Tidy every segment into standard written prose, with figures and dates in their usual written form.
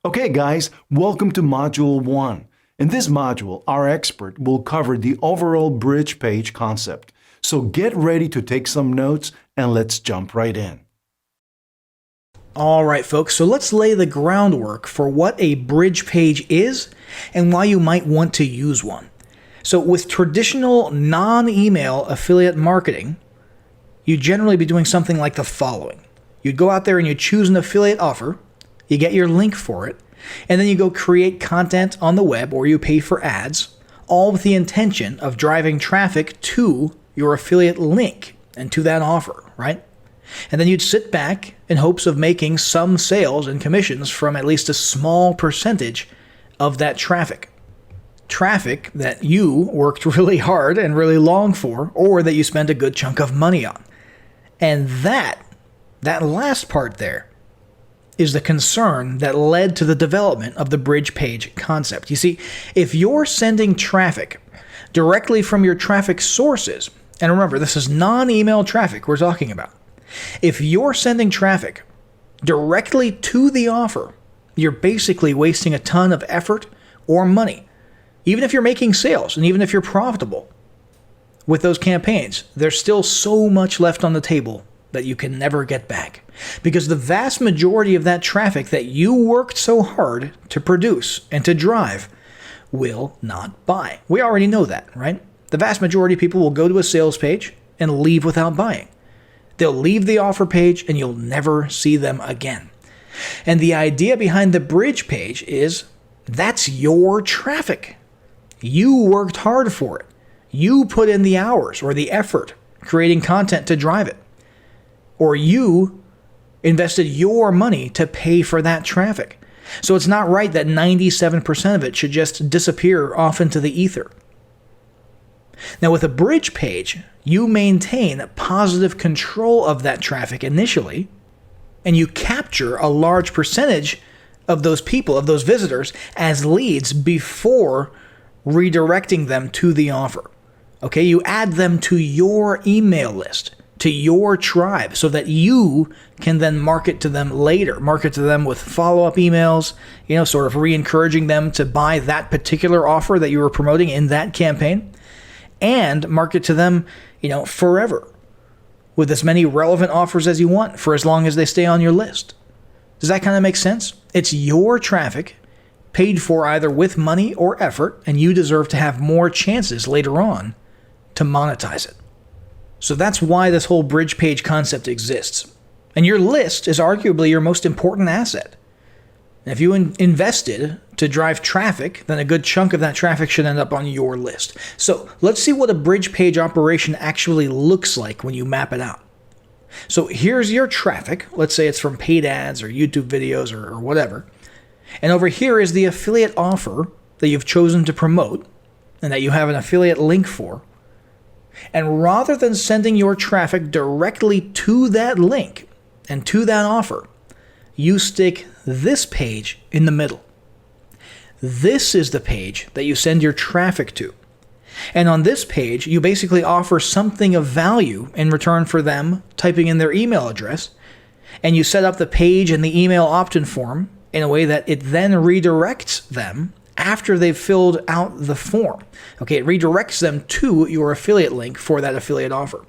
Okay guys, welcome to Module 1. In this module, our expert will cover the overall bridge page concept. So get ready to take some notes and let's jump right in. All right, folks, so let's lay the groundwork for what a bridge page is and why you might want to use one. So with traditional non-email affiliate marketing, you'd generally be doing something like the following. You'd go out there and you choose an affiliate offer, you get your link for it, and then you go create content on the web or you pay for ads, all with the intention of driving traffic to your affiliate link and to that offer, right? And then you'd sit back in hopes of making some sales and commissions from at least a small percentage of that traffic. Traffic that you worked really hard and really long for, or that you spent a good chunk of money on. And that last part there is the concern that led to the development of the bridge page concept. You see, if you're sending traffic directly from your traffic sources, and remember, this is non-email traffic we're talking about. If you're sending traffic directly to the offer, you're basically wasting a ton of effort or money. Even if you're making sales and even if you're profitable with those campaigns, there's still so much left on the table that you can never get back. Because the vast majority of that traffic that you worked so hard to produce and to drive will not buy. We already know that, right? The vast majority of people will go to a sales page and leave without buying. They'll leave the offer page and you'll never see them again. And the idea behind the bridge page is that's your traffic. You worked hard for it. You put in the hours or the effort creating content to drive it. Or you invested your money to pay for that traffic. So it's not right that 97% of it should just disappear off into the ether. Now with a bridge page, you maintain positive control of that traffic initially, and you capture a large percentage of those people, of those visitors, as leads before redirecting them to the offer. Okay, you add them to your email list, to your tribe, so that you can then market to them later, market to them with follow-up emails, sort of re-encouraging them to buy that particular offer that you were promoting in that campaign, and market to them, forever with as many relevant offers as you want for as long as they stay on your list. Does that kind of make sense? It's your traffic paid for either with money or effort, and you deserve to have more chances later on to monetize it. So that's why this whole bridge page concept exists. And your list is arguably your most important asset. And if you invested to drive traffic, then a good chunk of that traffic should end up on your list. So let's see what a bridge page operation actually looks like when you map it out. So here's your traffic. Let's say it's from paid ads or YouTube videos or whatever. And over here is the affiliate offer that you've chosen to promote and that you have an affiliate link for. And rather than sending your traffic directly to that link and to that offer, you stick this page in the middle. This is the page that you send your traffic to. And on this page, you basically offer something of value in return for them typing in their email address. And you set up the page and the email opt-in form in a way that it then redirects them after they've filled out the form. Okay, it redirects them to your affiliate link for that affiliate offer.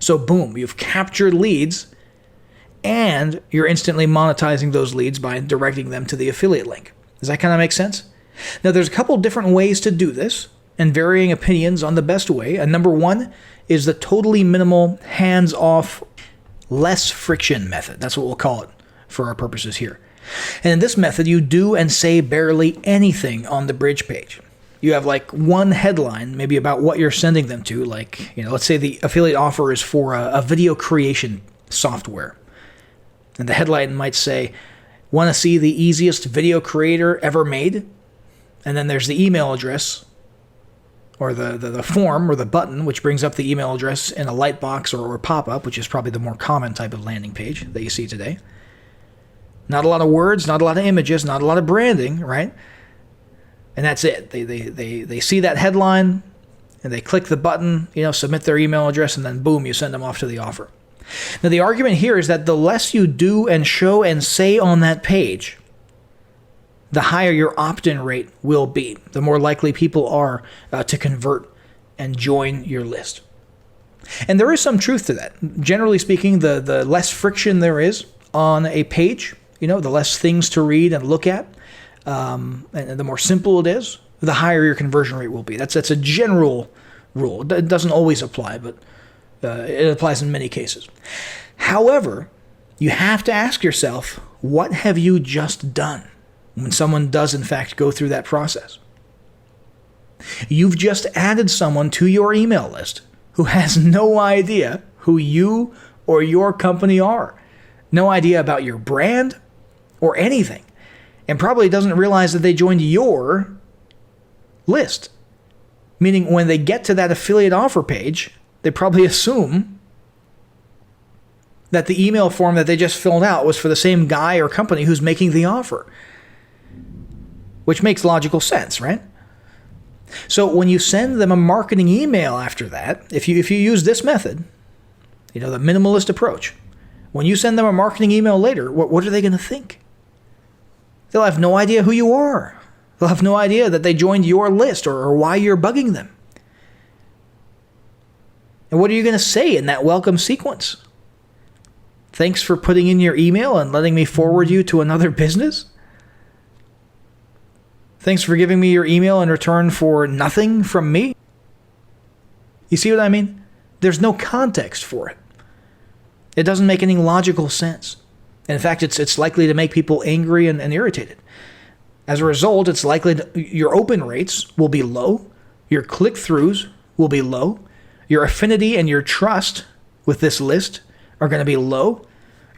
So boom, you've captured leads and you're instantly monetizing those leads by directing them to the affiliate link. Does that kind of make sense? Now there's a couple different ways to do this and varying opinions on the best way. And number one is the totally minimal, hands-off, less friction method. That's what we'll call it for our purposes here. And in this method, you do and say barely anything on the bridge page. You have like one headline, maybe about what you're sending them to. Like, let's say the affiliate offer is for a video creation software. And the headline might say, want to see the easiest video creator ever made? And then there's the email address or the form or the button, which brings up the email address in a light box or pop-up, which is probably the more common type of landing page that you see today. Not a lot of words, not a lot of images, not a lot of branding, right? And that's it. They see that headline and they click the button, submit their email address, and then boom, you send them off to the offer. Now the argument here is that the less you do and show and say on that page, the higher your opt-in rate will be, the more likely people are to convert and join your list. And there is some truth to that. Generally speaking, the less friction there is on a page, the less things to read and look at, and the more simple it is, the higher your conversion rate will be. That's a general rule. It doesn't always apply, but it applies in many cases. However, you have to ask yourself, what have you just done when someone does in fact go through that process? You've just added someone to your email list who has no idea who you or your company are, no idea about your brand or anything, and probably doesn't realize that they joined your list. Meaning when they get to that affiliate offer page, they probably assume that the email form that they just filled out was for the same guy or company who's making the offer, which makes logical sense, right? So when you send them a marketing email after that, if you use this method, the minimalist approach, when you send them a marketing email later, what are they going to think? They'll have no idea who you are. They'll have no idea that they joined your list or why you're bugging them. And what are you going to say in that welcome sequence? Thanks for putting in your email and letting me forward you to another business? Thanks for giving me your email in return for nothing from me? You see what I mean? There's no context for it. It doesn't make any logical sense. In fact, it's likely to make people angry and irritated. As a result, it's likely your open rates will be low, your click-throughs will be low, your affinity and your trust with this list are going to be low,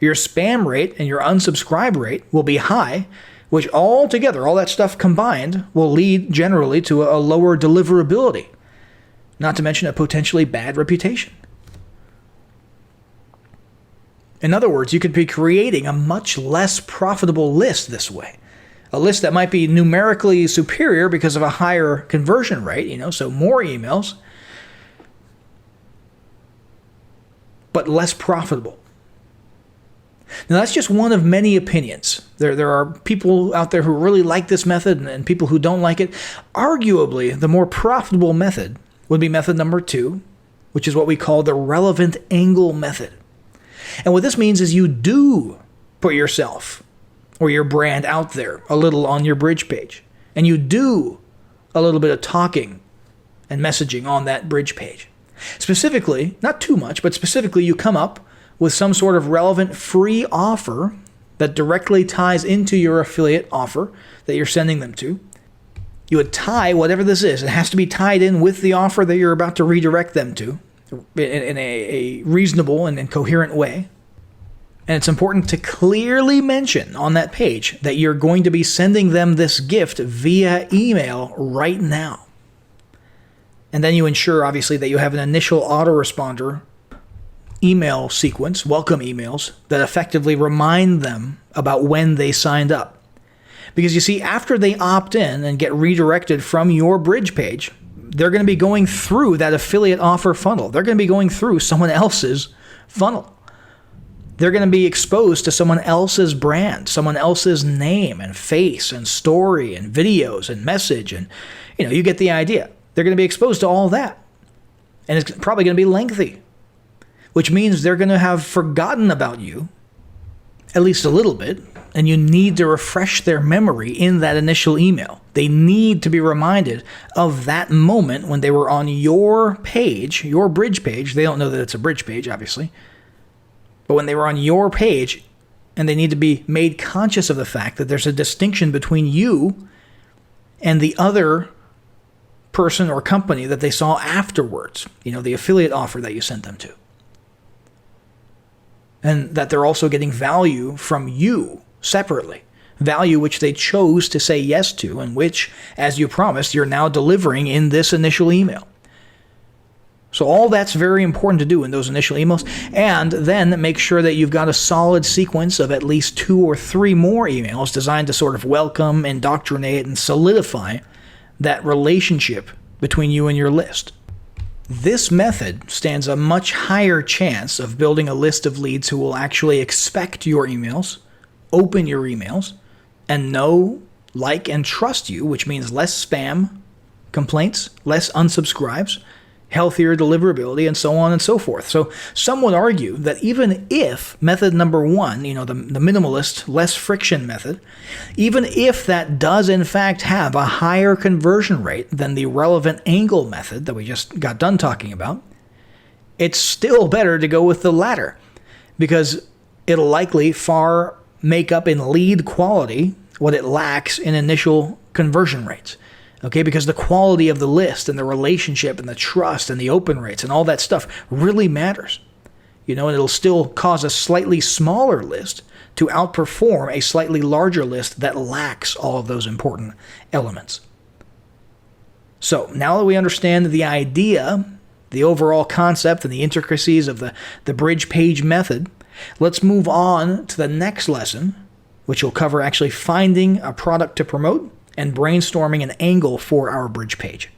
your spam rate and your unsubscribe rate will be high, which all together, all that stuff combined, will lead generally to a lower deliverability, not to mention a potentially bad reputation. In other words, you could be creating a much less profitable list this way. A list that might be numerically superior because of a higher conversion rate, so more emails, but less profitable. Now, that's just one of many opinions. There are people out there who really like this method and people who don't like it. Arguably, the more profitable method would be method number 2, which is what we call the relevant angle method. And what this means is you do put yourself or your brand out there a little on your bridge page. And you do a little bit of talking and messaging on that bridge page. Specifically, not too much, but specifically you come up with some sort of relevant free offer that directly ties into your affiliate offer that you're sending them to. You would tie whatever this is. It has to be tied in with the offer that you're about to redirect them to in a reasonable and coherent way. And it's important to clearly mention on that page that you're going to be sending them this gift via email right now. And then you ensure, obviously, that you have an initial autoresponder email sequence, welcome emails, that effectively remind them about when they signed up. Because you see, after they opt in and get redirected from your bridge page, they're going to be going through that affiliate offer funnel. They're going to be going through someone else's funnel. They're going to be exposed to someone else's brand, someone else's name and face and story and videos and message. And, you get the idea. They're going to be exposed to all that. And it's probably going to be lengthy, which means they're going to have forgotten about you, at least a little bit, and you need to refresh their memory in that initial email. They need to be reminded of that moment when they were on your page, your bridge page. They don't know that it's a bridge page, obviously. But when they were on your page, and they need to be made conscious of the fact that there's a distinction between you and the other person or company that they saw afterwards, the affiliate offer that you sent them to. And that they're also getting value from you separately, value which they chose to say yes to, and which, as you promised, you're now delivering in this initial email. So all that's very important to do in those initial emails, and then make sure that you've got a solid sequence of at least 2 or 3 more emails designed to sort of welcome, indoctrinate, and solidify that relationship between you and your list. This method stands a much higher chance of building a list of leads who will actually expect your emails, open your emails, and know, like, and trust you, which means less spam complaints, less unsubscribes, healthier deliverability, and so on and so forth. So some would argue that even if method number one, the minimalist, less friction method, even if that does in fact have a higher conversion rate than the relevant angle method that we just got done talking about, it's still better to go with the latter because it'll likely far make up in lead quality what it lacks in initial conversion rates. Okay, because the quality of the list and the relationship and the trust and the open rates and all that stuff really matters. And it'll still cause a slightly smaller list to outperform a slightly larger list that lacks all of those important elements. So now that we understand the idea, the overall concept, and the intricacies of the bridge page method, let's move on to the next lesson, which will cover actually finding a product to promote and brainstorming an angle for our bridge page.